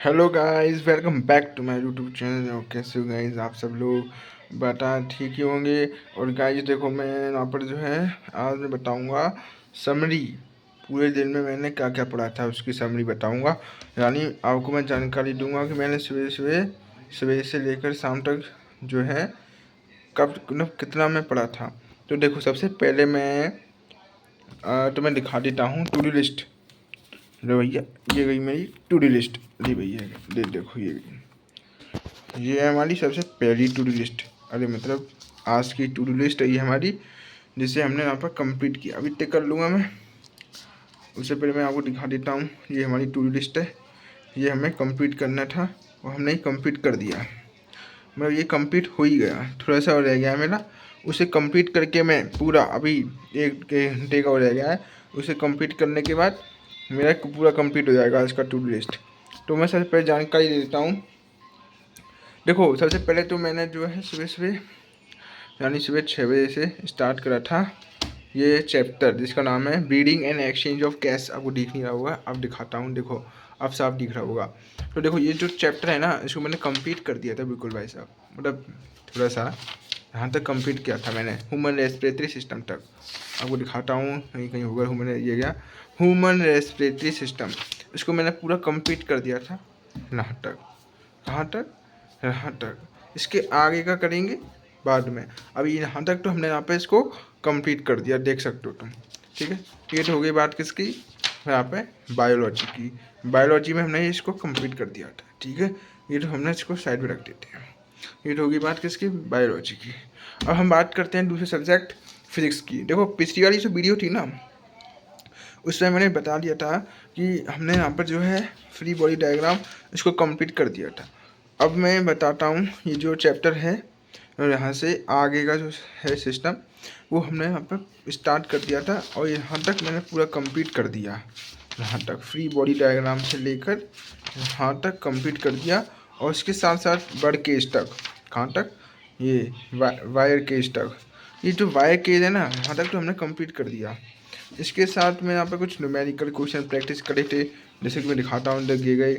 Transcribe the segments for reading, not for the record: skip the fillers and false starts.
Hello guys, welcome back to my YouTube channel. और कैसे हो गाइस आप सब लोग? बता ठीक ही होंगे। और गाइस देखो, मैं यहाँ पर जो है आज मैं बताऊंगा समरी। पूरे दिन में मैंने क्या क्या पढ़ा था उसकी समरी बताऊंगा। यानी आपको मैं जानकारी दूंगा कि मैंने सुबह से लेकर शाम तक जो है कब मतलब कितना मैं पढ़ा था। तो देखो, सबसे पहले मैं तुम्हें दिखा देता हूँ टू डू लिस्ट। लो भैया, ये गई मेरी टू डू लिस्ट। जी भैया, देखो ये है हमारी सबसे पहली टू डू लिस्ट। अरे मतलब आज की टू डू लिस्ट है ये हमारी, जिसे हमने यहाँ पर कंप्लीट किया। अभी टिक कर लूँगा मैं। उससे पहले मैं आपको दिखा देता हूँ, ये हमारी टू डू लिस्ट है। ये हमें कंप्लीट करना था और हमने कंप्लीट कर दिया। मतलब ये कंप्लीट हो ही गया, थोड़ा सा और रह गया है मेरा। उसे कंप्लीट करके मैं पूरा अभी 1 घंटे का हो रह गया है। उसे कंप्लीट करने के बाद मेरा पूरा कंप्लीट हो जाएगा आज का टू डू लिस्ट। तो मैं सबसे पहले जानकारी दे देता हूँ। देखो, सबसे पहले तो मैंने जो है सुबह सुबह यानी सुबह 6 बजे से स्टार्ट करा था ये चैप्टर, जिसका नाम है breeding and exchange of cash. आपको दिख नहीं रहा होगा, अब दिखाता हूँ। देखो, अब साफ दिख रहा होगा। तो देखो, ये जो चैप्टर है ना, इसको मैंने कंप्लीट कर दिया था बिल्कुल भाई साहब। मतलब थोड़ा सा यहाँ तक कंप्लीट किया था मैंने, ह्यूमन रेस्पिरेटरी सिस्टम तक। आपको दिखाता हूँ, कहीं कहीं होगा ह्यूमन रेस्पिरेटरी सिस्टम। इसको मैंने पूरा कंप्लीट कर दिया था यहाँ तक। कहाँ तक? यहाँ तक। इसके आगे का करेंगे बाद में। अभी यहाँ तक तो हमने यहाँ पे इसको कंप्लीट कर दिया, देख सकते हो तुम। ठीक है, ये तो हो गई बात किसकी? यहाँ पे बायोलॉजी की। बायोलॉजी में हमने इसको कंप्लीट कर दिया था। ठीक है, ये तो हमने इसको साइड में रख देते हैं। ये तो होगी बात किसकी? बायोलॉजी की। अब हम बात करते हैं दूसरे सब्जेक्ट फिजिक्स की। देखो, पिछली वाली जो वीडियो थी ना, उसमें मैंने बता दिया था कि हमने यहाँ पर जो है फ्री बॉडी डायग्राम इसको कंप्लीट कर दिया था। अब मैं बताता हूँ ये जो चैप्टर है और यहाँ से आगे का जो है सिस्टम, वो हमने यहाँ पर स्टार्ट कर दिया था और यहाँ तक मैंने पूरा कंप्लीट कर दिया। यहाँ तक फ्री बॉडी डायग्राम से लेकर यहाँ तक कंप्लीट कर दिया। और इसके साथ साथ बर्ड केज तक। कहाँ तक? ये वायर केज तक। ये जो वायर केज है ना, यहाँ तक तो हमने कंप्लीट कर दिया। इसके साथ में यहाँ पे कुछ न्यूमेरिकल क्वेश्चन प्रैक्टिस करे थे, जैसे कि मैं दिखाता हूँ। ये गए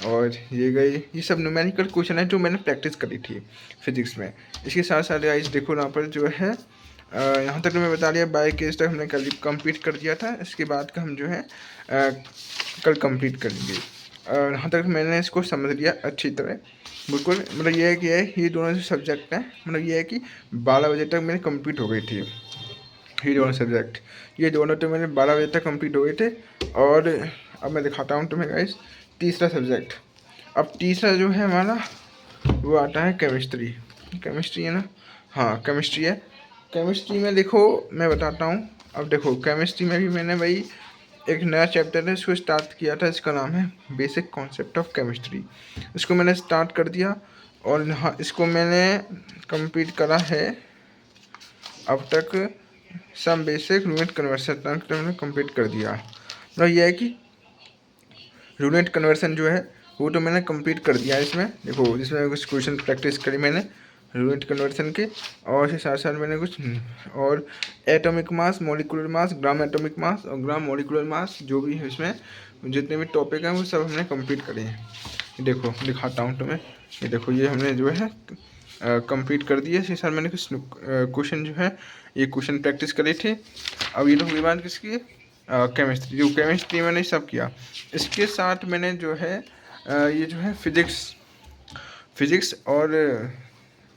और ये गए, ये सब न्यूमेरिकल क्वेश्चन है जो मैंने प्रैक्टिस करी थी फिजिक्स में। इसके साथ साथ गाइस देखो यहाँ पर जो है यहाँ तक तो मैं बता दिया। बायो केस तक हमने कल कंप्लीट कर दिया था। इसके बाद का हम जो है कल कंप्लीट करेंगे। यहाँ तक मैंने इसको समझ लिया अच्छी तरह बिल्कुल। मतलब ये है कि ये दोनों जो सब्जेक्ट हैं, मतलब ये है कि 12 बजे तक मेरे कंप्लीट हो गई थी ये दोनों सब्जेक्ट। ये दोनों तो मेरे 12 बजे तक कंप्लीट हो गए थे। और अब मैं दिखाता हूँ तुम्हें गाइस तीसरा सब्जेक्ट। अब तीसरा जो है हमारा, वो आता है केमिस्ट्री। केमिस्ट्री है ना? हाँ, केमिस्ट्री है। केमिस्ट्री में देखो मैं बताता हूँ। अब देखो, केमिस्ट्री में भी मैंने वही एक नया चैप्टर है, इसको स्टार्ट किया था। इसका नाम है बेसिक कॉन्सेप्ट ऑफ केमिस्ट्री। इसको मैंने स्टार्ट कर दिया और हाँ, इसको मैंने कंप्लीट करा है अब तक। सम बेसिक यूनिट कन्वर्सन तक तो मैंने कंप्लीट कर दिया। मतलब यह है कि यूनिट कन्वर्सन जो है वो तो मैंने कंप्लीट कर दिया है। इसमें देखो, जिसमें कुछ क्वेश्चन प्रैक्टिस करी मैंने यूनिट कन्वर्सन के। और इसके साथ साथ मैंने कुछ और atomic mass, molecular mass, gram atomic mass और ग्राम मॉलिक्यूलर मास, जो भी है इसमें जितने भी टॉपिक हैं वो सब हमने कंप्लीट करे हैं। ये देखो, दिखाता हूँ तुम्हें। ये देखो, ये हमने जो है कंप्लीट कर दिया। इसके साथ मैंने कुछ क्वेश्चन जो है ये क्वेश्चन प्रैक्टिस करे थे। अब ये तो हुई बात किसकी? केमिस्ट्री। जो केमिस्ट्री मैंने सब किया। इसके साथ मैंने जो है ये जो है फिज़िक्स और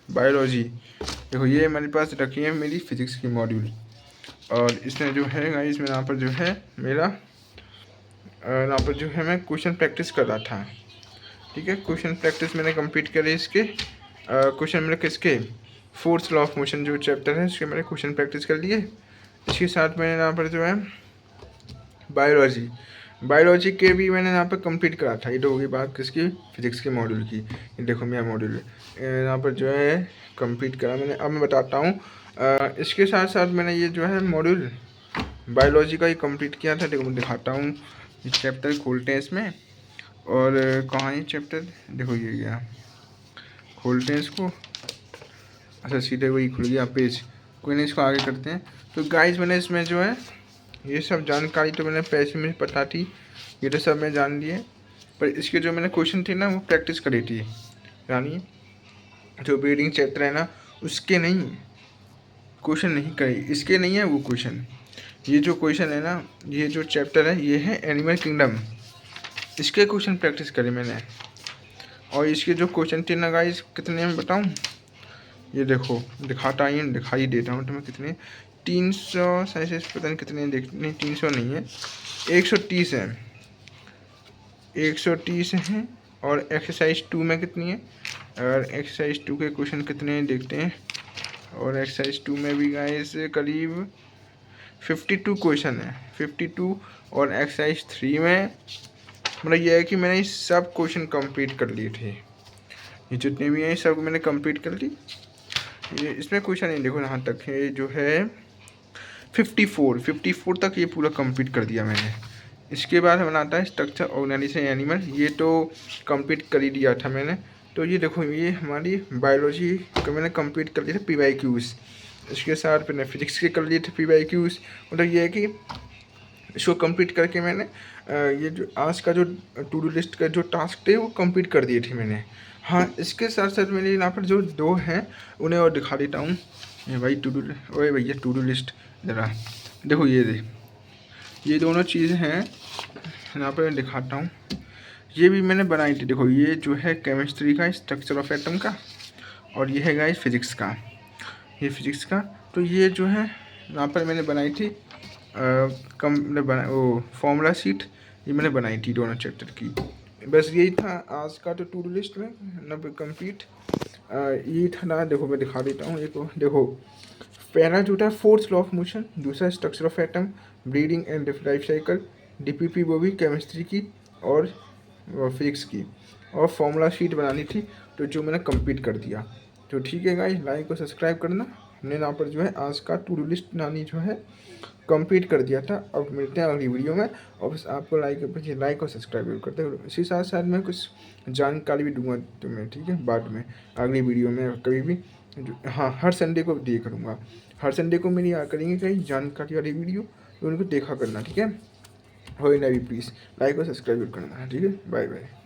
बायोलॉजी। देखो, ये मेरे पास रखी है मेरी फिज़िक्स की मॉड्यूल। और इसमें जो है गाइस, मैं यहाँ पर जो है मेरा यहाँ पर जो है मैं क्वेश्चन प्रैक्टिस कर रहा था। ठीक है, क्वेश्चन प्रैक्टिस मैंने कंप्लीट करे। इसके क्वेश्चन मैंने किसके? फोर्थ लॉ ऑफ मोशन जो चैप्टर है, इसके मैंने क्वेश्चन प्रैक्टिस कर लिए। इसके साथ मैंने यहाँ पर जो है बायोलॉजी के भी मैंने यहाँ पर कंप्लीट करा था। ये तो होगी बात किसकी? फिजिक्स के मॉड्यूल की। ये देखो, मेरा मॉड्यूल यहाँ पर जो है कंप्लीट करा मैंने। अब मैं बताता हूँ इसके साथ साथ मैंने ये जो है मॉड्यूल बायोलॉजी का ही कंप्लीट किया था। देखो, मैं दिखाता हूँ। ये चैप्टर खोलते हैं इसमें। और कहाँ ये चैप्टर? देखो, ये गया, खोलते हैं इसको। अच्छा, सीधे वही खुल गया पेज। कोई नहीं, इसको आगे करते हैं। तो गाइस, मैंने इसमें जो है ये सब जानकारी तो मैंने पैसे में पता थी, ये तो सब मैं जान लिए। पर इसके जो मैंने क्वेश्चन थे ना वो प्रैक्टिस करी थी, यानी जो ब्रीडिंग चैप्टर है ना उसके नहीं क्वेश्चन नहीं करे, इसके नहीं है वो क्वेश्चन। ये जो क्वेश्चन है ना, ये जो चैप्टर है ये है एनिमल किंगडम, इसके क्वेश्चन प्रैक्टिस करे मैंने। और इसके जो क्वेश्चन थे ना गाइस कितने में बताऊँ, ये देखो दिखाई देता हूँ तुम्हें कितने, 300 साइंस पता नहीं कितने, देखने 300 नहीं है, 130 है, 130 हैं। और एक्सरसाइज 2 में कितनी है, और एक्सरसाइज 2 के क्वेश्चन कितने हैं देखते हैं। और एक्सरसाइज 2 में भी गाइस करीब 52 क्वेश्चन है, 52। और एक्सरसाइज 3 में मतलब ये है कि मैंने सब क्वेश्चन कंप्लीट कर लिए थे, ये जितने भी हैं सब मैंने कंप्लीट कर ली। ये इसमें क्वेश्चन नहीं, देखो यहाँ तक है जो है 54 तक ये पूरा कंप्लीट कर दिया मैंने। इसके बाद बनाता है स्ट्रक्चर ऑर्गेनाइजेशन एनिमल, ये तो कंप्लीट कर ही दिया था मैंने। तो ये देखो ये हमारी बायोलॉजी का मैंने कंप्लीट कर लिया था PYQs, इसके साथ मैंने फिजिक्स के कर लिए थे PYQs। मतलब ये है कि इसको कंप्लीट करके मैंने ये जो आज का जो टू डू लिस्ट का जो टास्क थे वो कंप्लीट कर दिए थे मैंने। हाँ इसके साथ साथ मैंने यहाँ पर जो 2 हैं उन्हें और दिखा देता हूँ। ये भाई ओए भैया टू डू लिस्ट ज़रा देखो, ये दोनों चीज़ें हैं यहाँ पर मैं दिखाता हूँ। ये भी मैंने बनाई थी, देखो ये जो है केमिस्ट्री का स्ट्रक्चर ऑफ एटम का, और ये है गाइस फिजिक्स का, ये फिजिक्स का। तो ये जो है यहाँ पर मैंने बनाई थी वो फॉर्मूला शीट, ये मैंने बनाई थी दोनों चैप्टर की। बस यही था आज का तो टू डू लिस्ट में ना कंप्लीट, यही था ना। देखो मैं दिखा देता हूँ, देखो पहला जो था फोर्थ लॉ ऑफ मोशन, दूसरा structure of atom, breeding and life cycle, DPP वो भी केमिस्ट्री की और फिजिक्स की, और फॉर्मूला शीट बनानी थी तो जो मैंने कंप्लीट कर दिया। तो ठीक है गाइस, लाइक और सब्सक्राइब करना। हमने यहाँ पर जो है आज का टू डू लिस्ट नानी जो है कंप्लीट कर दिया था। अब मिलते हैं अगली वीडियो में, और बस आपको लाइक और सब्सक्राइब करते हो। इसी साथ साथ मैं कुछ जानकारी भी दूंगा तुम्हें, ठीक है, बाद में अगली वीडियो में कभी भी हाँ हर संडे को दिया करूँगा, हर संडे को मेरी करेंगे कहीं जानकारी वाली वीडियो, तो उनको देखा करना, ठीक है। हो ना भी प्लीज़ लाइक और सब्सक्राइब करना, ठीक है। Bye bye.